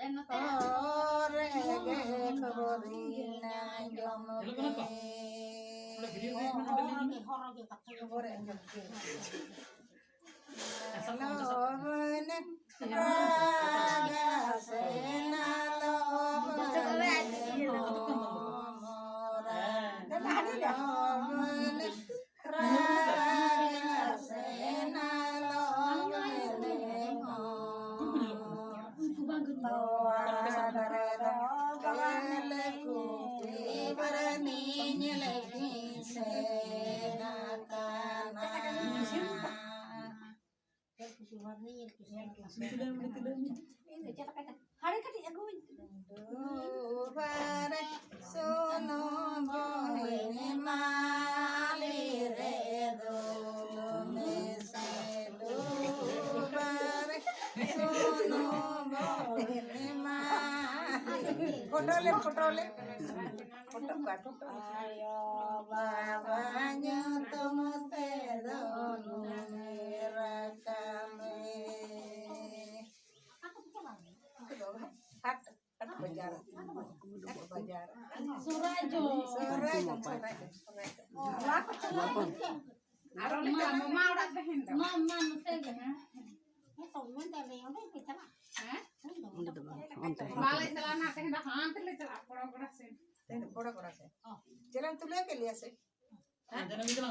ore ge korina jomoke ore lovene raga sena lovene mora lovene raga sena lovene kele kupi berani nyeleki senatana Dubare sono bohine malire dome se dubare sono bohine malire fotole foto kato ayo babanya tomote donu merakame hat bajar surajo mama udah behin mama nutega balik celana teh dah hantar le celana pora-pora se jalan tu le ke liya se